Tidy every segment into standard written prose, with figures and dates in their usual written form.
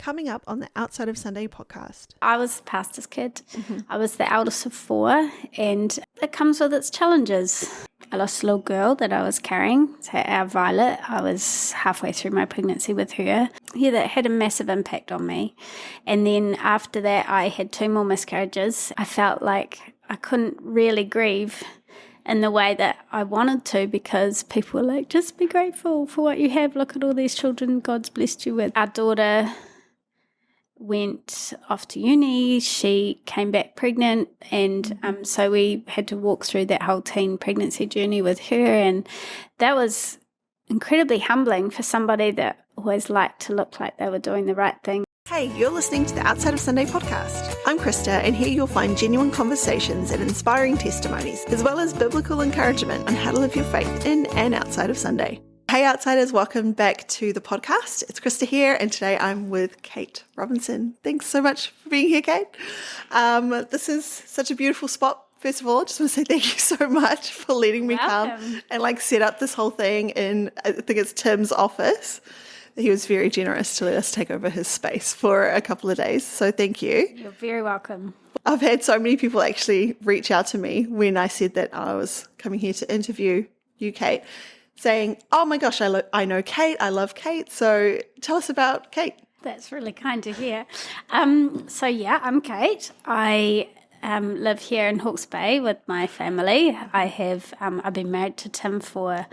coming up on the Outside of Sunday podcast. I was the pastor's kid. I was the eldest of 4, and it comes with its challenges. I lost a little girl that I was carrying, so our Violet. I was halfway through my pregnancy with her. Yeah, that had a massive impact on me. And then after that, I had 2 more miscarriages. I felt like I couldn't really grieve in the way that I wanted to, because people were like, just be grateful for what you have. Look at all these children God's blessed you with. Our daughter went off to uni. She came back pregnant, and so we had to walk through that whole teen pregnancy journey with her, and that was incredibly humbling for somebody that always liked to look like they were doing the right thing. Hey, you're listening to the Outside of Sunday podcast. I'm Krista, and here you'll find genuine conversations and inspiring testimonies, as well as biblical encouragement on how to live your faith in and outside of Sunday. Hey Outsiders, welcome back to the podcast. It's Krista here, and today I'm with Kate Robinson. Thanks so much for being here, Kate. This is such a beautiful spot. First of all, I just want to say thank you so much for letting me come and set up this whole thing in, I think it's Tim's office. He was very generous to let us take over his space for a couple of days, so thank you. You're very welcome. I've had so many people actually reach out to me when I said that I was coming here to interview you, Kate, saying, oh my gosh, I know Kate, I love Kate, so tell us about Kate. That's really kind to hear. So yeah, I'm Kate. I live here in Hawke's Bay with my family. I've been married to Tim for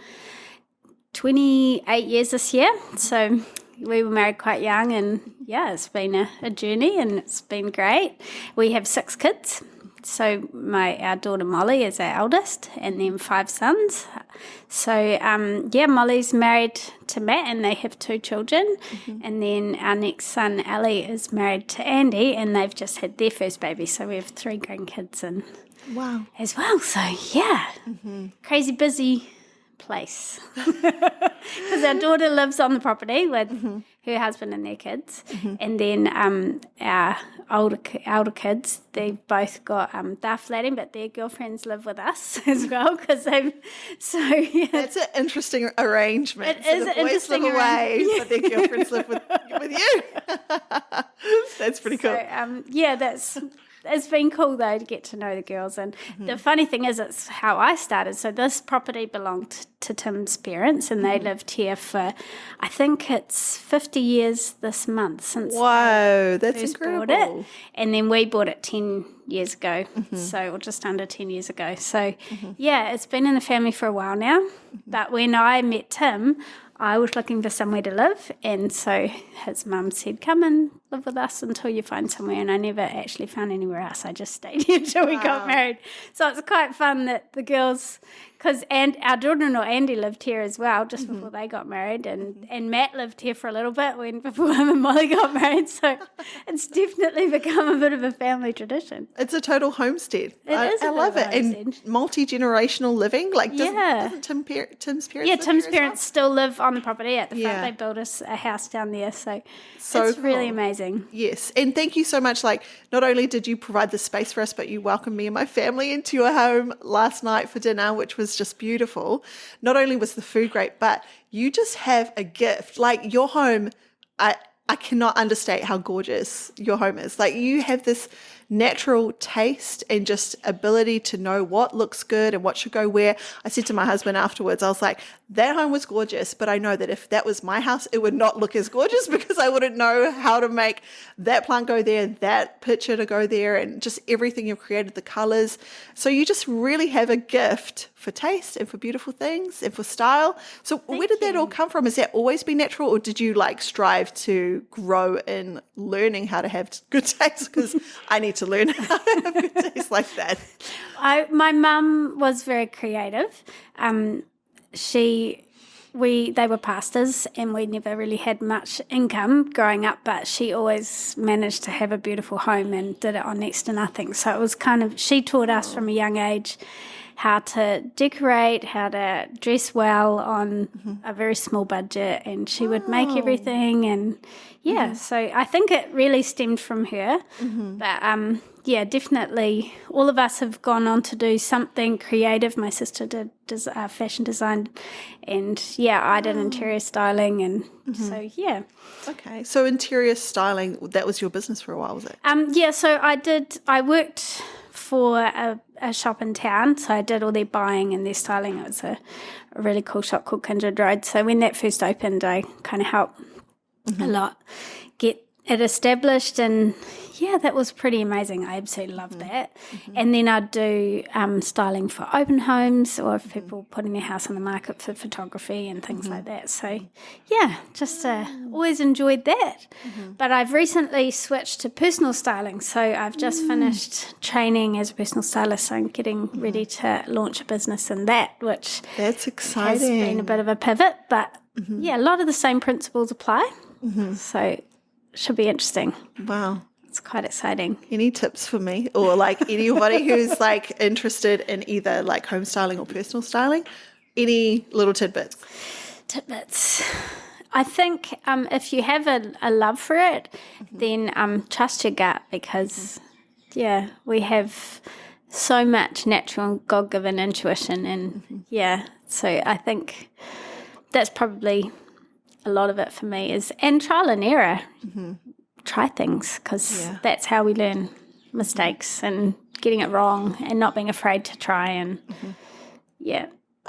28 years this year, so we were married quite young, and yeah, it's been a journey, and it's been great. We have 6 kids, so our daughter Molly is our eldest, and then 5 sons. So Molly's married to Matt, and they have 2 children, and then our next son Elliot is married to Andy, and they've just had their first baby, so we have 3 grandkids and wow as well. So yeah, crazy busy place, because our daughter lives on the property with her husband and their kids, and then our older kids, they've both got they're flatting, but their girlfriends live with us as well, because that's an interesting arrangement. It is an interesting arrangement, but their girlfriends live with you. That's pretty cool. It's been cool, though, to get to know the girls. And the funny thing is, it's how I started. So this property belonged to Tim's parents, and they lived here for, I think it's 50 years this month since that's first incredible. Bought it. And then we bought it 10 years ago, or just under 10 years ago. So, yeah, it's been in the family for a while now. But when I met Tim, I was looking for somewhere to live, and so his mum said, come and live with us until you find somewhere, and I never actually found anywhere else. I just stayed here until we got married. So it's quite fun that the girls, and our daughter-in-law Andy lived here as well just before they got married, and Matt lived here for a little bit before him and Molly got married, so it's definitely become a bit of a family tradition. It's a total homestead. I love it. And multi-generational living. Doesn't Tim's parents live Tim's here parents still live on the property at the front. They built us a house down there, so it's really amazing. Yes, and thank you so much. Not only did you provide the space for us, but you welcomed me and my family into your home last night for dinner, which was just beautiful. Not only was the food great, but you just have a gift. Your home, I cannot understate how gorgeous your home is. You have this natural taste and just ability to know what looks good and what should go where. I said to my husband afterwards, I was like, that home was gorgeous, but I know that if that was my house, it would not look as gorgeous because I wouldn't know how to make that plant go there, that picture to go there, and just everything you've created, the colors. So you just really have a gift for taste and for beautiful things and for style. So where did that all come from? Has that always been natural, or did you strive to grow in learning how to have good taste? Because I need to learn how to have good taste like that. My mum was very creative. They were pastors, and we never really had much income growing up, but she always managed to have a beautiful home and did it on next to nothing. So it was she taught us from a young age how to decorate, how to dress well on a very small budget, and she would make everything. And so I think it really stemmed from her. But definitely all of us have gone on to do something creative. My sister did fashion design, and I did interior styling, and Okay, so interior styling, that was your business for a while, was it? So I worked for a shop in town, so I did all their buying and their styling. It was a really cool shop called Kindred Road. So when that first opened, I kind of helped a lot get it established, and that was pretty amazing. I absolutely loved that. And then I'd do styling for open homes, or if people putting their house on the market for photography and things like that. So just always enjoyed that. But I've recently switched to personal styling, so I've just finished training as a personal stylist, so I'm getting ready to launch a business in that, which that's exciting. Has been a bit of a pivot, but a lot of the same principles apply. So should be interesting. Wow. It's quite exciting. Any tips for me, or like anybody who's like interested in either like home styling or personal styling? Any little tidbits? I think if you have a love for it, then trust your gut, because we have so much natural God-given intuition, and so I think that's probably a lot of it for me and trial and error. Try things, because that's how we learn mistakes and getting it wrong, and not being afraid to try. And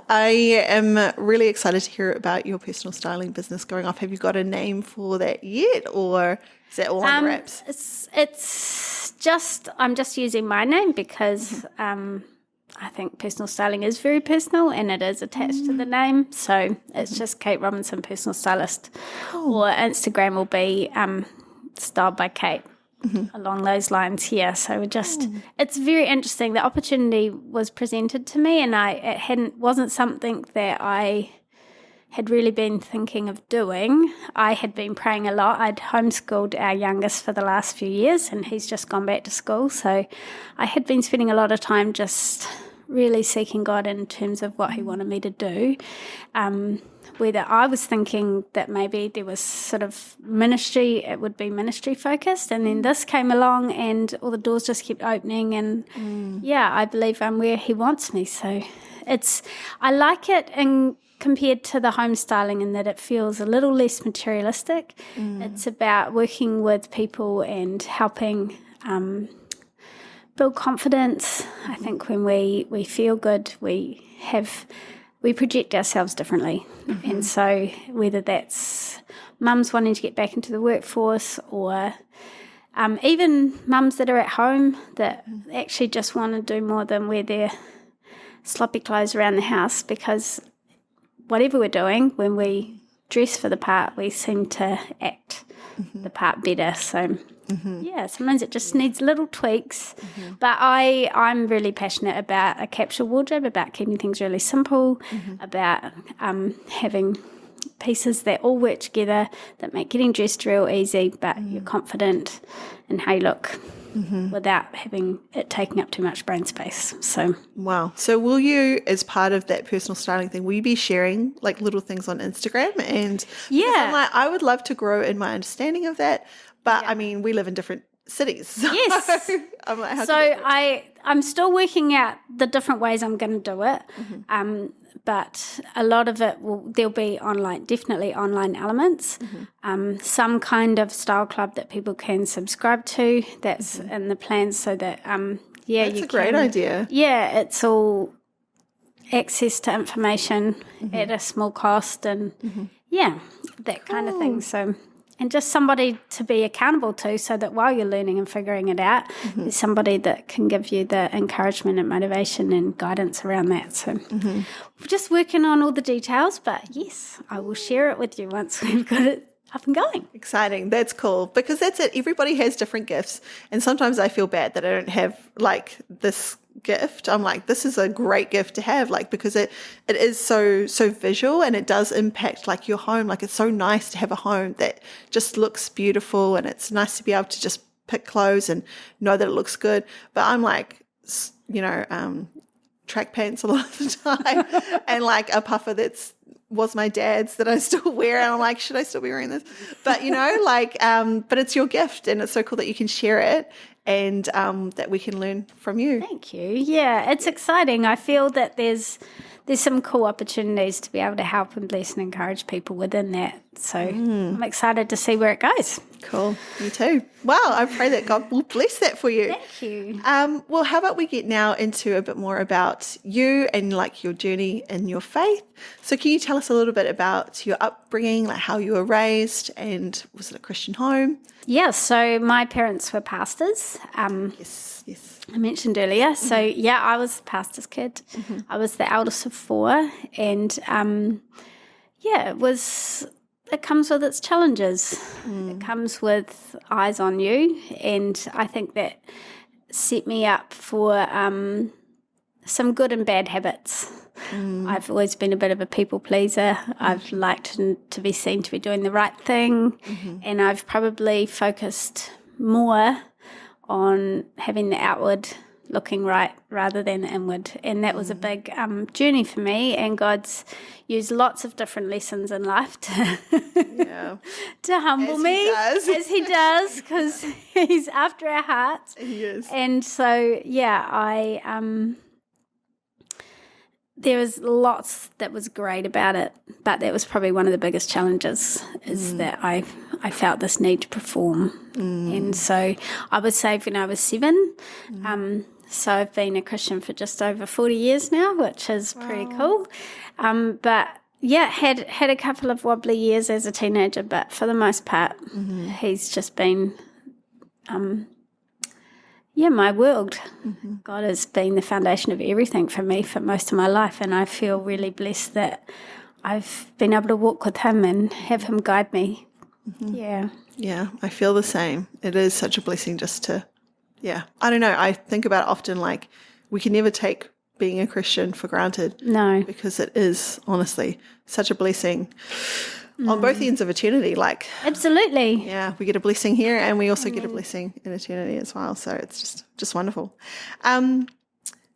I am really excited to hear about your personal styling business going off. Have you got a name for that yet, or is that all on the wraps? It's just, I'm just using my name because I think personal styling is very personal, and it is attached to the name. So it's just Kate Robinson, Personal Stylist, or Instagram will be Styled by Kate, along those lines here. So it's very interesting. The opportunity was presented to me, and it wasn't something that I had really been thinking of doing. I had been praying a lot. I'd homeschooled our youngest for the last few years, and he's just gone back to school. So I had been spending a lot of time just really seeking God in terms of what he wanted me to do. Whether I was thinking that maybe there was sort of ministry, it would be ministry focused, and then this came along and all the doors just kept opening, and I believe I'm where he wants me. So I like it compared to the home styling, in that it feels a little less materialistic. It's about working with people and helping build confidence. I think when we feel good, we project ourselves differently. And so whether that's mums wanting to get back into the workforce, or even mums that are at home that actually just want to do more than wear their sloppy clothes around the house, because whatever we're doing, when we dress for the part, we seem to act the part better. So sometimes it just needs little tweaks. But I'm really passionate about a capsule wardrobe, about keeping things really simple, about having pieces that all work together, that make getting dressed real easy, but you're confident in how you look without having it taking up too much brain space. So wow. So will you, as part of that personal styling thing, will you be sharing like little things on Instagram? And I'm like, I would love to grow in my understanding of that. But I mean, we live in different cities. So yes. I'm like, so I'm still working out the different ways I'm going to do it. But a lot of it there'll be online, definitely online elements. Some kind of style club that people can subscribe to. That's in the plans, so that that's a great idea. Yeah, it's all access to information at a small cost, and that kind of thing. So. And just somebody to be accountable to, so that while you're learning and figuring it out, there's somebody that can give you the encouragement and motivation and guidance around that. So we're just working on all the details, but yes, I will share it with you once we've got it up and going. Exciting. That's cool, because that's it. Everybody has different gifts, and sometimes I feel bad that I don't have like this gift. I'm like, this is a great gift to have, like, because it is so visual, and it does impact like your home. Like, it's so nice to have a home that just looks beautiful, and it's nice to be able to just pick clothes and know that it looks good. But I'm like, track pants a lot of the time and like a puffer was my dad's that I still wear. And I'm like, should I still be wearing this? But, but it's your gift, and it's so cool that you can share it and that we can learn from you. Thank you. Yeah, it's exciting. I feel that there's some cool opportunities to be able to help and bless and encourage people within that. So I'm excited to see where it goes. Cool. Me too. Wow. I pray that God will bless that for you. Thank you. Well, how about we get now into a bit more about you and like your journey in your faith. So can you tell us a little bit about your upbringing, like how you were raised, and was it a Christian home? Yeah, so my parents were pastors. Yes. I mentioned earlier. So, yeah, I was the pastor's kid. I was the eldest of 4. And, it comes with its challenges. It comes with eyes on you. And I think that set me up for some good and bad habits. I've always been a bit of a people pleaser. I've liked to be seen to be doing the right thing. And I've probably focused more on having the outward looking right rather than the inward. And that was a big journey for me, and God's used lots of different lessons in life to humble me. As he does, because he's after our hearts. He is. And so, there was lots that was great about it, but that was probably one of the biggest challenges, is that I felt this need to perform. And so I was saved when I was 7. So I've been a Christian for just over 40 years now, which is pretty cool. But yeah, had a couple of wobbly years as a teenager, but for the most part, he's just been my world. God has been the foundation of everything for me for most of my life, and I feel really blessed that I've been able to walk with him and have him guide me. Yeah, I feel the same. It is such a blessing just to, I don't know, I think about it often, like we can never take being a Christian for granted. No. Because it is honestly such a blessing on both ends of eternity. Like, absolutely. Yeah, we get a blessing here and we also get a blessing in eternity as well. So it's just wonderful.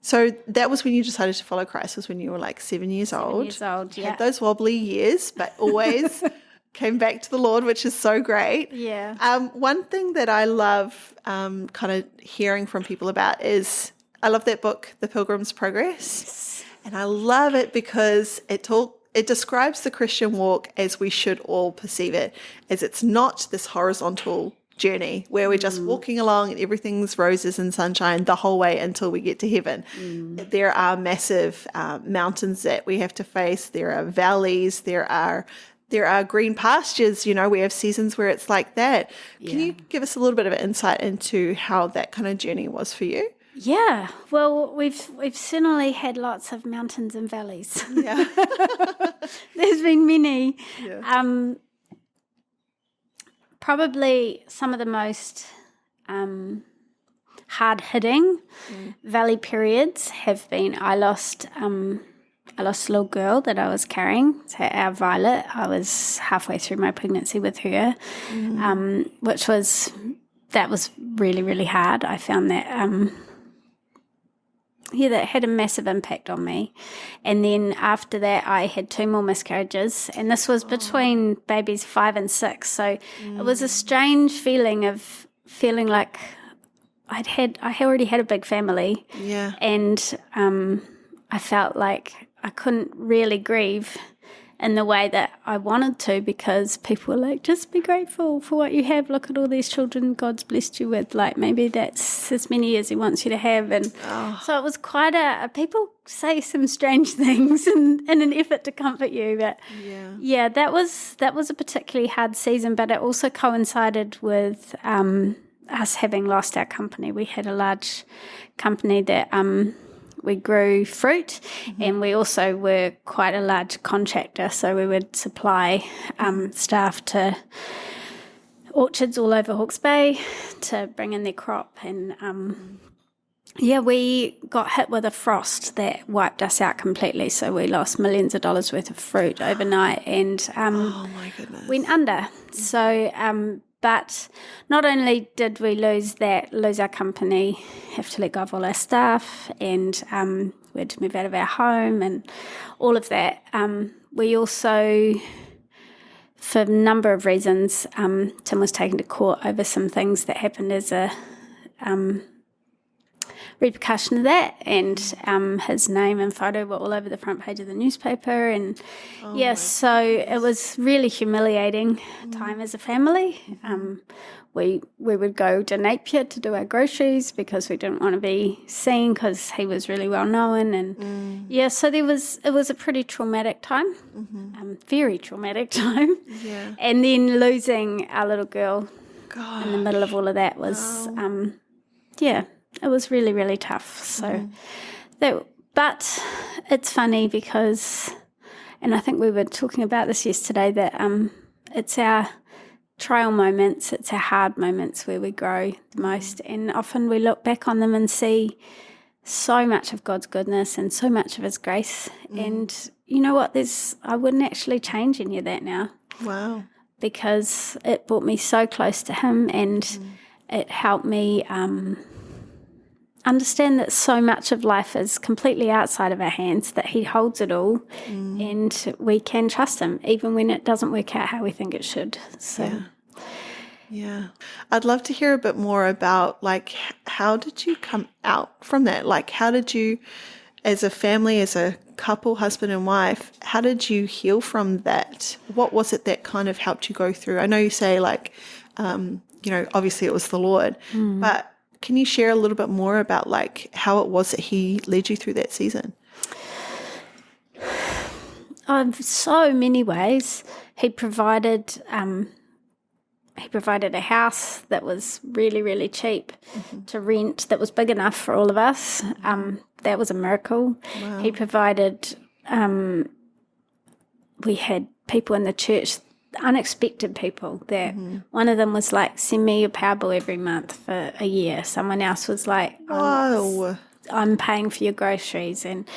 So that was when you decided to follow Christ, was when you were like 7 years old. 7 years old, yeah. Had those wobbly years, but always came back to the Lord, which is so great. Yeah. One thing that I love kind of hearing from people about is, I love that book, The Pilgrim's Progress. Yes. And I love it because it describes the Christian walk as we should all perceive it, as it's not this horizontal journey where we're just walking along and everything's roses and sunshine the whole way until we get to heaven. There are massive mountains that we have to face. There are valleys. There are green pastures. We have seasons where it's like that. Can you give us a little bit of an insight into how that kind of journey was for you? Yeah, well, we've certainly had lots of mountains and valleys. Yeah. There's been many. Yeah. Probably some of the most hard-hitting valley periods have been, I lost a little girl that I was carrying, so our Violet. I was halfway through my pregnancy with her, that was really, really hard. I found that that had a massive impact on me. And then after that, I had 2 more miscarriages, and this was between babies 5 and 6. So it was a strange feeling of feeling like I already had a big family. Yeah. And I felt like I couldn't really grieve in the way that I wanted to, because people were like, just be grateful for what you have. Look at all these children God's blessed you with. Like, maybe that's as many as he wants you to have. And so it was quite people say some strange things in an effort to comfort you. But that was a particularly hard season, but it also coincided with us having lost our company. We had a large company that we grew fruit, and we also were quite a large contractor, so we would supply staff to orchards all over Hawke's Bay to bring in their crop. And we got hit with a frost that wiped us out completely, so we lost millions of dollars worth of fruit overnight, and oh my goodness, went under. So but not only did we lose our company, have to let go of all our staff, and we had to move out of our home and all of that. We also, for a number of reasons, Tim was taken to court over some things that happened as a repercussion of that, and his name and photo were all over the front page of the newspaper, and so it was really humiliating time as a family. We would go to Napier to do our groceries because we didn't want to be seen because he was really well known, and so it was a pretty traumatic time, very traumatic time, and then losing our little girl in the middle of all of that was it was really, really tough. So, but it's funny because, and I think we were talking about this yesterday, that it's our trial moments, it's our hard moments where we grow the most, and often we look back on them and see so much of God's goodness and so much of His grace. And you know what? I wouldn't actually change any of that now. Wow. Because it brought me so close to Him, and it helped me understand that so much of life is completely outside of our hands, that He holds it all, and we can trust Him even when it doesn't work out how we think it should. So yeah. I'd love to hear a bit more about, like, how did you come out from that? Like, how did you, as a family, as a couple, husband and wife, how did you heal from that? What was it that kind of helped you go through? I know you say, like, obviously it was the Lord, but can you share a little bit more about, like, how it was that He led you through that season? So many ways. He provided a house that was really, really cheap to rent, that was big enough for all of us. That was a miracle. Wow. He provided, we had people in the church, unexpected people, that one of them was like, send me your power bill every month for a year. Someone else was like, I'm paying for your groceries. And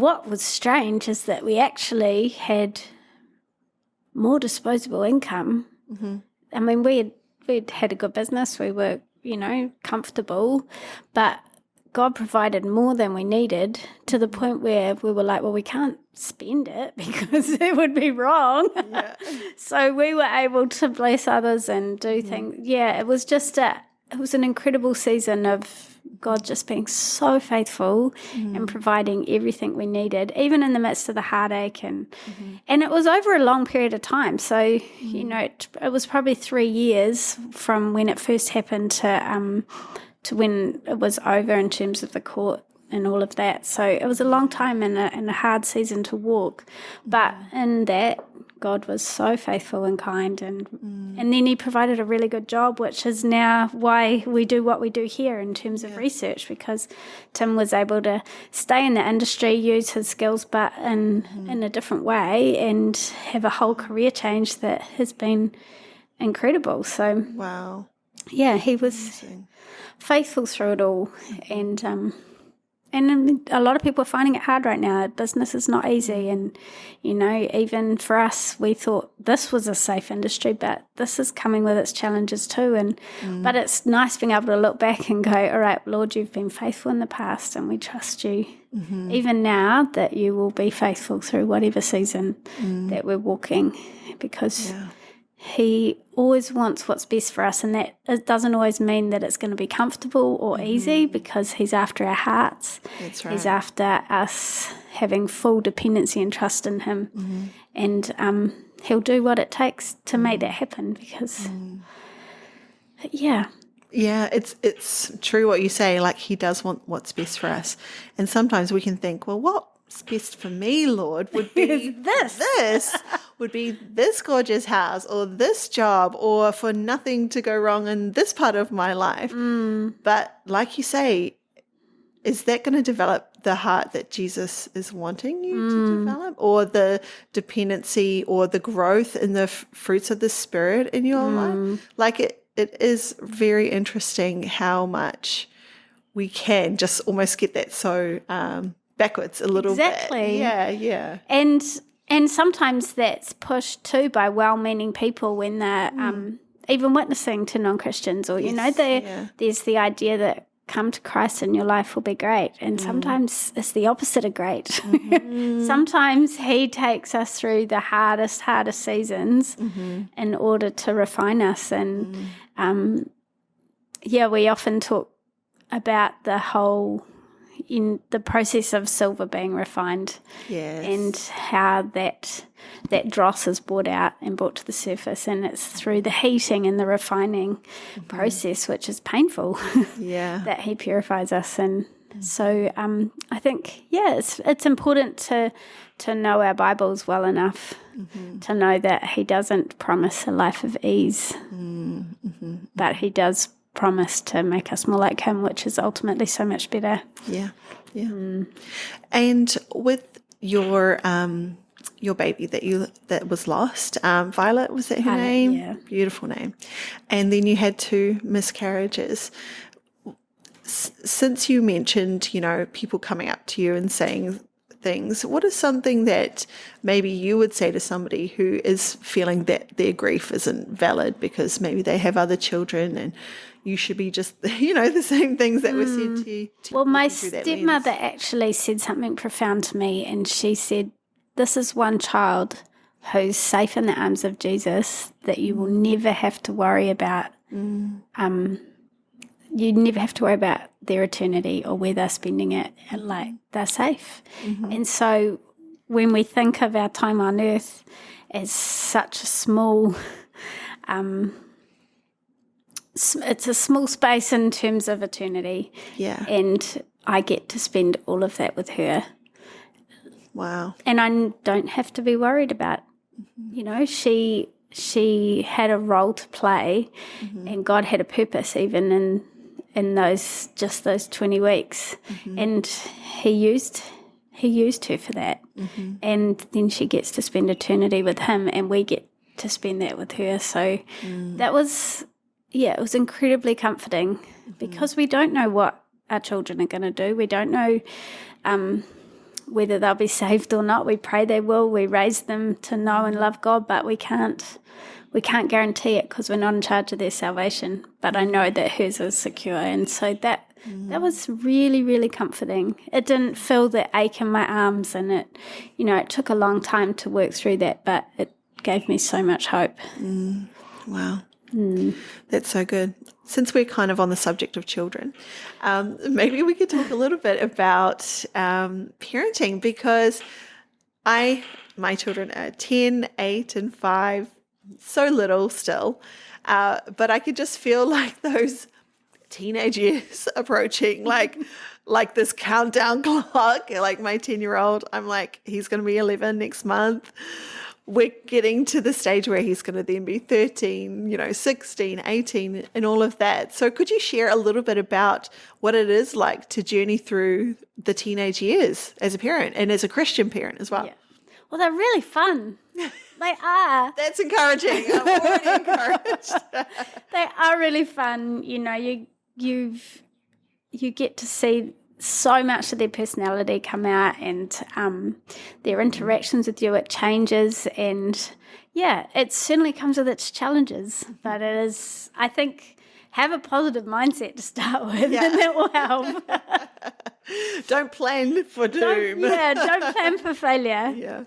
what was strange is that we actually had more disposable income. I mean, we'd had a good business, we were, comfortable, but God provided more than we needed, to the point where we were like, well, we can't spend it because it would be wrong. Yeah. So we were able to bless others and do things. Yeah, it was just it was an incredible season of God just being so faithful and providing everything we needed, even in the midst of the heartache. And it was over a long period of time. So, it was probably 3 years from when it first happened to when it was over in terms of the court and all of that. So it was a long time and a hard season to walk. But in that, God was so faithful and kind. And then He provided a really good job, which is now why we do what we do here in terms of research, because Tim was able to stay in the industry, use his skills, but in a different way, and have a whole career change that has been incredible. So, wow. Yeah, He was faithful through it all, and a lot of people are finding it hard right now. Business is not easy, and even for us, we thought this was a safe industry, but this is coming with its challenges too. But it's nice being able to look back and go, all right, Lord, you've been faithful in the past, and we trust you even now that you will be faithful through whatever season that we're walking, because He always wants what's best for us, and that it doesn't always mean that it's going to be comfortable or easy, because He's after our hearts. That's right. He's after us having full dependency and trust in Him, and He'll do what it takes to make that happen, because it's true what you say, like He does want what's best for us. And sometimes we can think, well, what's best for me, Lord, would be this would be this gorgeous house, or this job, or for nothing to go wrong in this part of my life. But like you say, is that going to develop the heart that Jesus is wanting you to develop, or the dependency or the growth in the fruits of the Spirit in your life? Like it is very interesting how much we can just almost get that so backwards a little bit. Yeah. And sometimes that's pushed too by well-meaning people when they're even witnessing to non-Christians, or there's the idea that come to Christ and your life will be great. And sometimes it's the opposite of great. Sometimes he takes us through the hardest seasons in order to refine us. And we often talk about the whole, in the process of silver being refined, and how that dross is brought out and brought to the surface, and it's through the heating and the refining process, which is painful, that he purifies us. And so I think it's important to know our Bibles well enough to know that he doesn't promise a life of ease, but he does promise to make us more like him, which is ultimately so much better. And with your baby that was lost, Violet, was that her name? Yeah. Beautiful name. And then you had 2 miscarriages. Since you mentioned, people coming up to you and saying things, what is something that maybe you would say to somebody who is feeling that their grief isn't valid because maybe they have other children and you should be just, the same things that were said to you? Well, my stepmother actually said something profound to me, and she said, this is one child who's safe in the arms of Jesus that you will never have to worry about. You never have to worry about their eternity or where they're spending it. Like, they're safe. And so when we think of our time on earth as such a small, it's a small space in terms of eternity. Yeah. And I get to spend all of that with her. Wow. And I don't have to be worried about, she had a role to play, and God had a purpose even in those 20 weeks. And he used her for that. And then she gets to spend eternity with him, and we get to spend that with her. So that was, it was incredibly comforting, because we don't know what our children are going to do. We don't know whether they'll be saved or not. We pray they will. We raise them to know and love God, but we can't guarantee it because we're not in charge of their salvation. But I know that hers is secure, and so that was really, really comforting. It didn't feel the ache in my arms, and it took a long time to work through that, but it gave me so much hope. Wow. That's so good. Since we're kind of on the subject of children, maybe we could talk a little bit about parenting, because my children are 10, 8, and 5, so little still, but I could just feel like those teenage years approaching, like this countdown clock. Like my 10-year-old, I'm like, he's going to be 11 next month. We're getting to the stage where he's going to then be 13, 16, 18, and all of that. So could you share a little bit about what it is like to journey through the teenage years as a parent and as a Christian parent as well? Yeah. Well, they're really fun. They are. That's encouraging. I'm already encouraged. They are really fun. You get to see so much of their personality come out, and their interactions with you, it changes, and it certainly comes with its challenges, but it is, I think, have a positive mindset to start with, and that will help. Don't plan for doom. Don't plan for failure.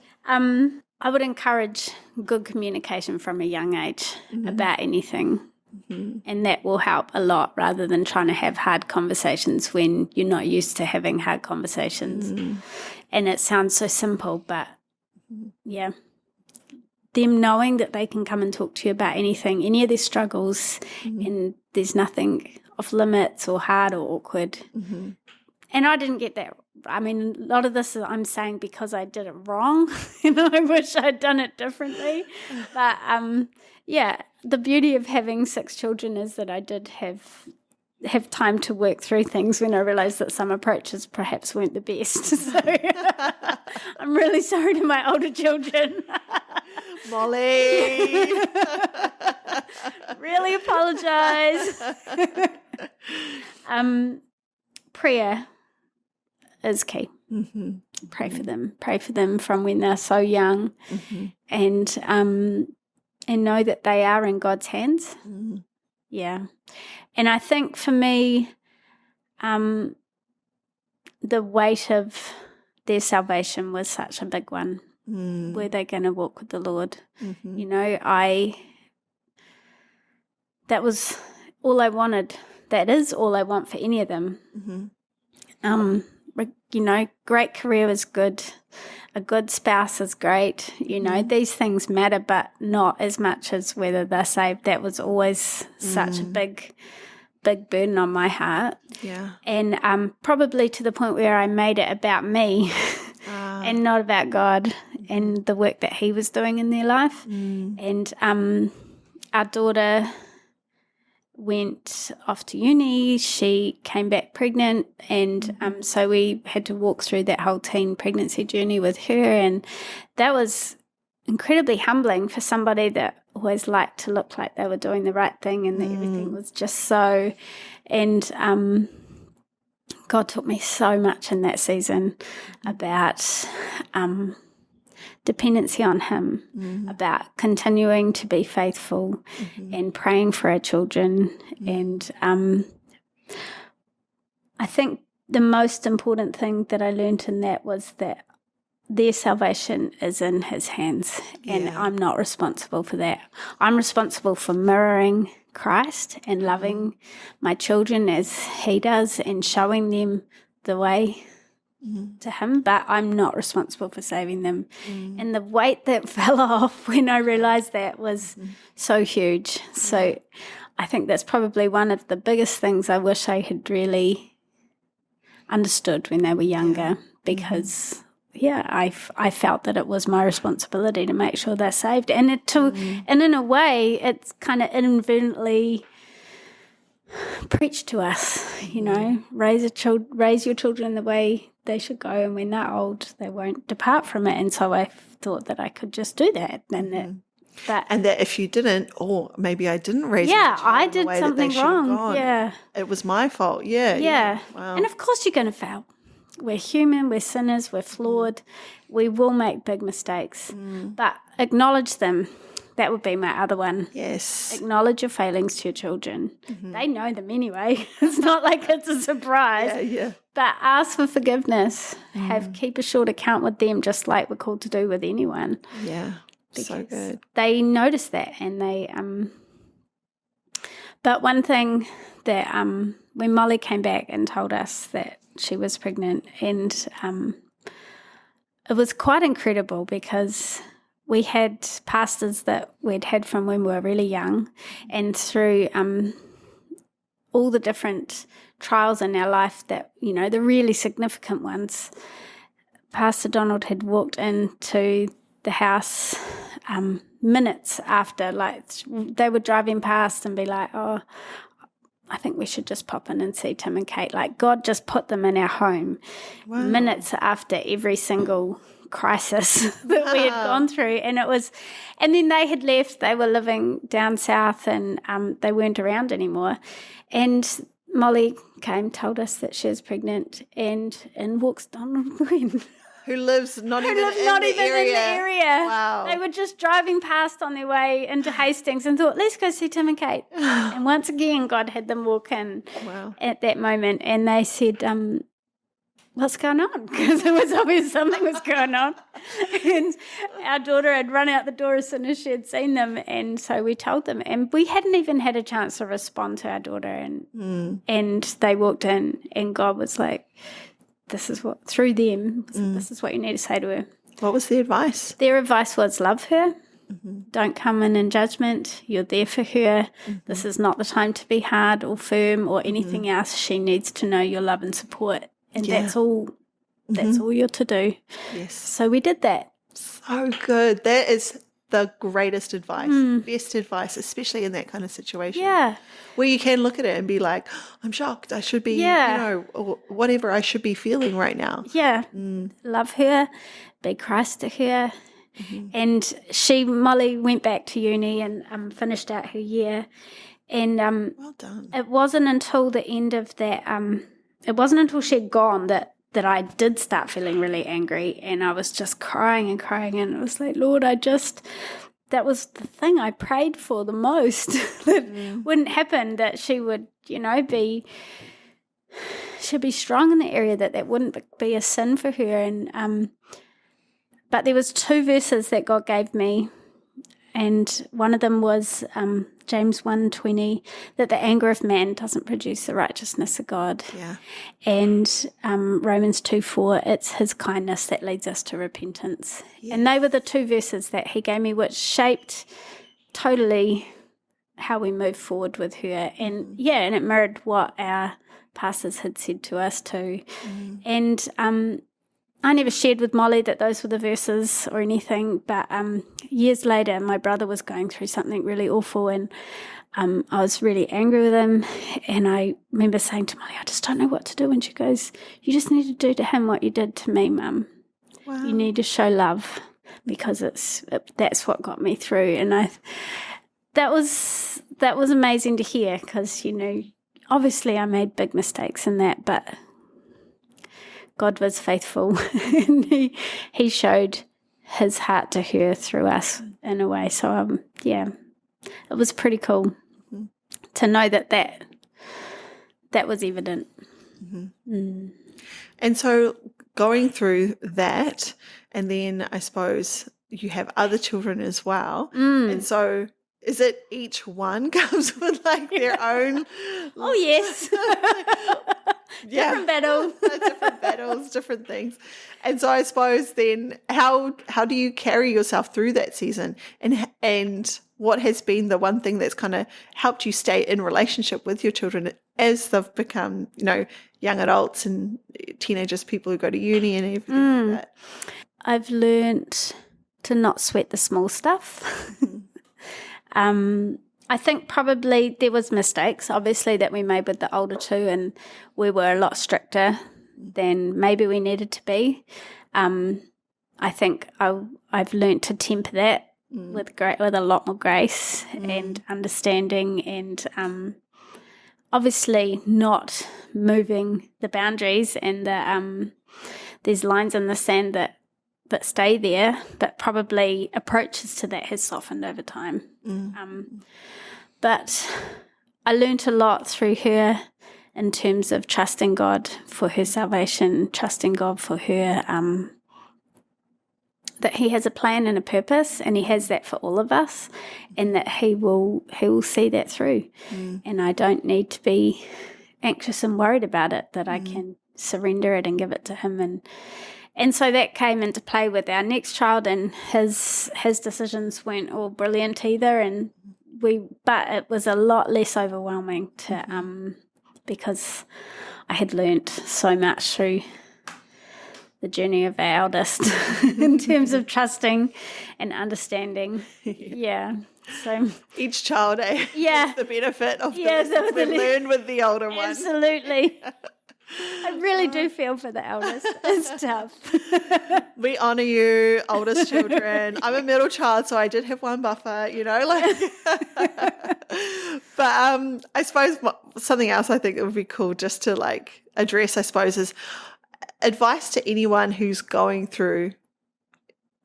I would encourage good communication from a young age about anything. And that will help a lot, rather than trying to have hard conversations when you're not used to having hard conversations. And it sounds so simple, but them knowing that they can come and talk to you about anything, any of their struggles, and there's nothing off limits or hard or awkward. And I didn't get that. I mean, a lot of this I'm saying because I did it wrong, and I wish I'd done it differently. But the beauty of having 6 children is that I did have time to work through things when I realised that some approaches perhaps weren't the best. So I'm really sorry to my older children. Molly. Really apologise. Prayer is key. Pray for them. Pray for them from when they're so young, and know that they are in God's hands. And I think for me, the weight of their salvation was such a big one. Were they going to walk with the Lord? You know, that was all I wanted. That is all I want for any of them. You know, great career is good. A good spouse is great. You know, these things matter, but not as much as whether they're saved. That was always such a big burden on my heart. Yeah. And probably to the point where I made it about me and not about God and the work that He was doing in their life. And our daughter went off to uni. She came back pregnant, and so we had to walk through that whole teen pregnancy journey with her, and that was incredibly humbling for somebody that always liked to look like they were doing the right thing, and that everything was just so. And God taught me so much in that season about dependency on Him, about continuing to be faithful and praying for our children. And I think the most important thing that I learned in that was that their salvation is in His hands, and I'm not responsible for that. I'm responsible for mirroring Christ and loving my children as He does and showing them the way to Him, but I'm not responsible for saving them. And the weight that fell off when I realized that was so huge. So I think that's probably one of the biggest things I wish I had really understood when they were younger, because I felt that it was my responsibility to make sure they're saved, and and in a way it's kind of inadvertently preached to us, you know, raise your children the way they should go, and when they're old they won't depart from it. And so I thought that I could just do that, and that if you didn't, or maybe I didn't raise my child I in the did way something that they should have wrong. gone. It was my fault. Wow. And of course you're going to fail. We're human, we're sinners, we're flawed. We will make big mistakes, but acknowledge them. That would be my other one. Yes. Acknowledge your failings to your children. They know them anyway. It's not like it's a surprise. But ask for forgiveness. Keep a short account with them, just like we're called to do with anyone. Yeah. So good. They notice that, and they but one thing that when Molly came back and told us that she was pregnant, and it was quite incredible because we had pastors that we'd had from when we were really young, and through all the different trials in our life that, you know, the really significant ones, Pastor Donald had walked into the house minutes after, like they were driving past and be like, oh, I think we should just pop in and see Tim and Kate. Like God just put them in our home minutes after every single crisis that we had gone through. And then they had left, they were living down south, and they weren't around anymore. And Molly told us that she was pregnant, and in walks Donald Gwen. Who lives not even in the area. Wow. They were just driving past on their way into Hastings and thought, let's go see Tim and Kate. And once again, God had them walk in at that moment. And they said, what's going on? Because it was obvious something was going on. And our daughter had run out the door as soon as she had seen them. And so we told them. And we hadn't even had a chance to respond to our daughter. And they walked in, and God was like, this is what, through them, this is what you need to say to her. What was the advice? Their advice was, love her. Don't come in judgment. You're there for her. This is not the time to be hard or firm or anything else. She needs to know your love and support. And that's all you're to do. Yes. So we did that. So good. That is the greatest advice, best advice, especially in that kind of situation. Yeah. Where you can look at it and be like, I'm shocked. I should be, you know, or whatever I should be feeling right now. Yeah. Love her, be Christ to her. And Molly went back to uni and finished out her year. And well done. It wasn't until the end of that, it wasn't until she'd gone that I did start feeling really angry, and I was just crying and crying, and it was like, Lord, that was the thing I prayed for the most, that wouldn't happen, that she would, you know, be she'd be strong in the area that wouldn't be a sin for her. And but there was 2 verses that God gave me, and one of them was James 1:20, that the anger of man doesn't produce the righteousness of God. Yeah. And Romans 2:4, it's his kindness that leads us to repentance. Yes. And they were the 2 verses that he gave me, which shaped totally how we move forward with her. And and it mirrored what our pastors had said to us too. And I never shared with Molly that those were the verses or anything, but years later my brother was going through something really awful, and I was really angry with him, and I remember saying to Molly, I just don't know what to do, and she goes, you just need to do to him what you did to me, Mum. Wow. You need to show love, because that's what got me through. And that was amazing to hear, because, obviously I made big mistakes in that, but God was faithful, and he showed his heart to her through us in a way. So, it was pretty cool to know that was evident. And so going through that, and then I suppose you have other children as well. And so is it each one comes with like their own? Oh, yes. Different battles, different things. And so I suppose then how do you carry yourself through that season? And what has been the one thing that's kind of helped you stay in relationship with your children as they've become, young adults and teenagers, people who go to uni and everything like that? I've learnt to not sweat the small stuff. I think probably there was mistakes, obviously, that we made with the older 2, and we were a lot stricter than maybe we needed to be. I think I've learnt to temper that with a lot more grace and understanding, and obviously not moving the boundaries, and there's lines in the sand that stay there, but probably approaches to that has softened over time. But I learnt a lot through her in terms of trusting God for her salvation, trusting God for her, that he has a plan and a purpose, and he has that for all of us, and that he will see that through. And I don't need to be anxious and worried about it, that I can surrender it and give it to him. And so that came into play with our next child, and his decisions weren't all brilliant either, but it was a lot less overwhelming because I had learnt so much through the journey of our eldest in terms of trusting and understanding. Yeah. So each child has the benefit of the lessons we learned with the older one. Absolutely. I really do feel for the eldest. It's tough. We honour you, oldest children. I'm a middle child, so I did have one buffer, But I suppose something else I think it would be cool just to address, I suppose, is advice to anyone who's going through,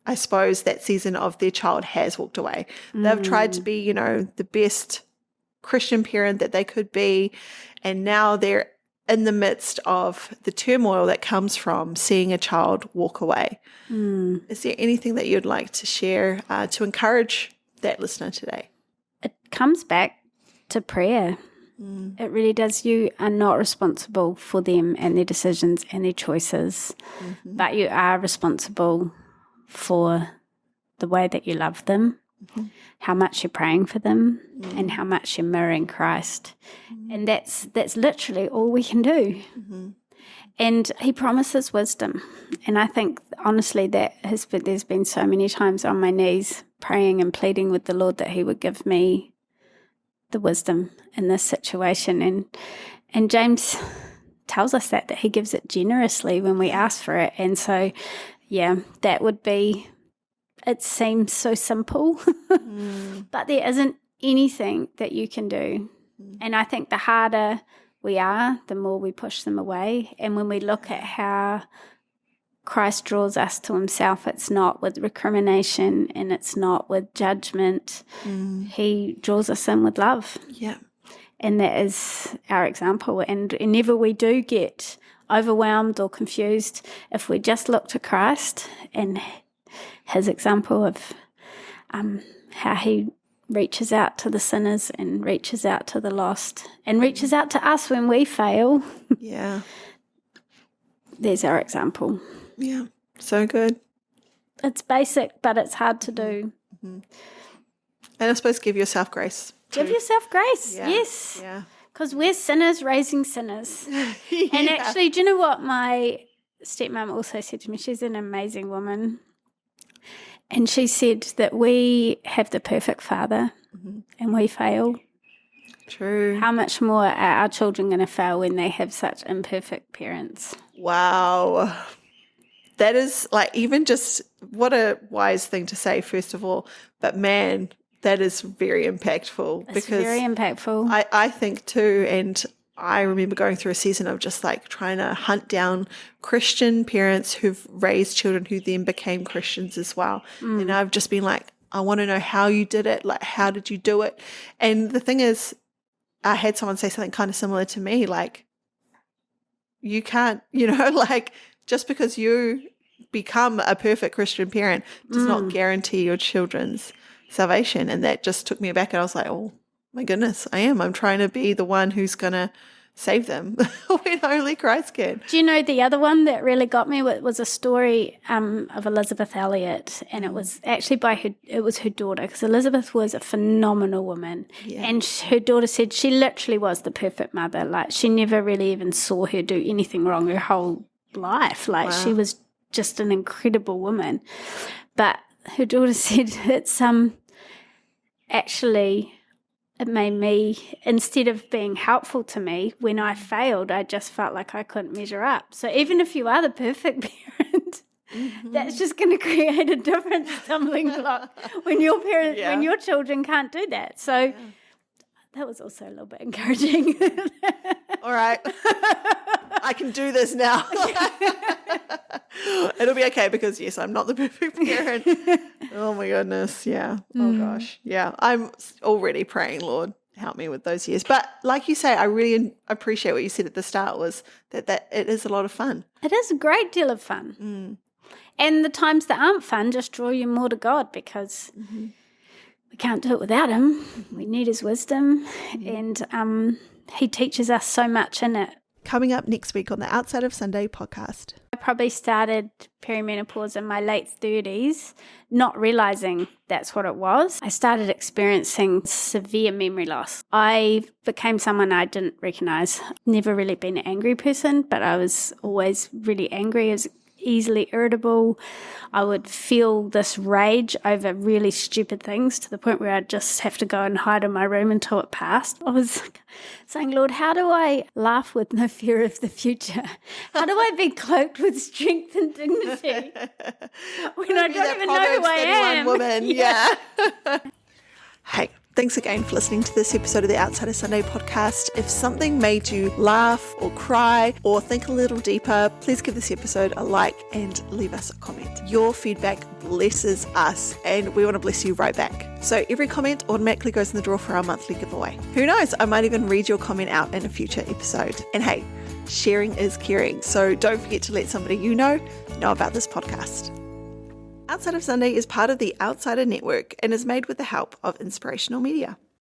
I suppose, that season of their child has walked away. They've tried to be, the best Christian parent that they could be, and now they're in the midst of the turmoil that comes from seeing a child walk away. Is there anything that you'd like to share to encourage that listener today? It comes back to prayer. It really does. You are not responsible for them and their decisions and their choices, but you are responsible for the way that you love them, how much you're praying for them, and how much you're mirroring Christ. And that's literally all we can do. And he promises wisdom. And I think, honestly, there's been so many times on my knees praying and pleading with the Lord that he would give me the wisdom in this situation. And James tells us that he gives it generously when we ask for it. And so, that would be, it seems so simple, but there isn't anything that you can do. And I think the harder we are, the more we push them away. And when we look at how Christ draws us to himself, it's not with recrimination and it's not with judgment. He draws us in with love. Yeah. And that is our example. And whenever we do get overwhelmed or confused, if we just look to Christ and his example of how he reaches out to the sinners and reaches out to the lost and reaches out to us when we fail. Yeah. There's our example. Yeah. So good. It's basic, but it's hard to do. Mm-hmm. And I suppose give yourself grace. Give yourself grace, Yeah. yes. Yeah. Because we're sinners raising sinners. Yeah. And actually, do you know what my stepmom also said to me? She's an amazing woman. And she said that we have the perfect father and we fail. True. How much more are our children going to fail when they have such imperfect parents? Wow. That is like even just what a wise thing to say, first of all. But man, that is very impactful. It's very impactful. I think too, and I remember going through a season of just like trying to hunt down Christian parents who've raised children who then became Christians as well. And I've just been like, I want to know how you did it. Like, how did you do it? And the thing is, I had someone say something kind of similar to me, like, you can't, like, just because you become a perfect Christian parent does not guarantee your children's salvation. And that just took me aback, and I was like, oh my goodness, I'm trying to be the one who's going to save them when only Christ can. Do you know the other one that really got me was a story of Elizabeth Elliot, and it was actually it was her daughter, because Elizabeth was a phenomenal woman. Yeah. And her daughter said she literally was the perfect mother. Like, she never really even saw her do anything wrong her whole life. Like, Wow. she was just an incredible woman. But her daughter said it's actually, it made me, instead of being helpful to me, when I failed, I just felt like I couldn't measure up. So even if you are the perfect parent, that's just going to create a different stumbling block when your parents, when your children can't do that. So that was also a little bit encouraging. All right. I can do this now. It'll be okay because, yes, I'm not the perfect parent. Oh, my goodness. Yeah. Oh, gosh. Yeah. I'm already praying, Lord, help me with those years. But like you say, I really appreciate what you said at the start was that it is a lot of fun. It is a great deal of fun. And the times that aren't fun just draw you more to God, because we can't do it without him. We need his wisdom. And he teaches us so much in it. Coming up next week on the Outside of Sunday podcast. I probably started perimenopause in my late 30s, not realizing that's what it was. I started experiencing severe memory loss. I became someone I didn't recognize. Never really been an angry person, but I was always really angry. I was easily irritable. I would feel this rage over really stupid things to the point where I'd just have to go and hide in my room until it passed. I was saying, Lord, how do I laugh with no fear of the future? How do I be cloaked with strength and dignity when I don't even know who I am? Woman. Yeah. Hey. Thanks again for listening to this episode of the Outside of Sunday podcast. If something made you laugh or cry or think a little deeper, please give this episode a like and leave us a comment. Your feedback blesses us, and we want to bless you right back. So every comment automatically goes in the draw for our monthly giveaway. Who knows, I might even read your comment out in a future episode. And hey, sharing is caring, so don't forget to let somebody you know about this podcast. Outside of Sunday is part of the Outsider Network and is made with the help of Inspirational Media.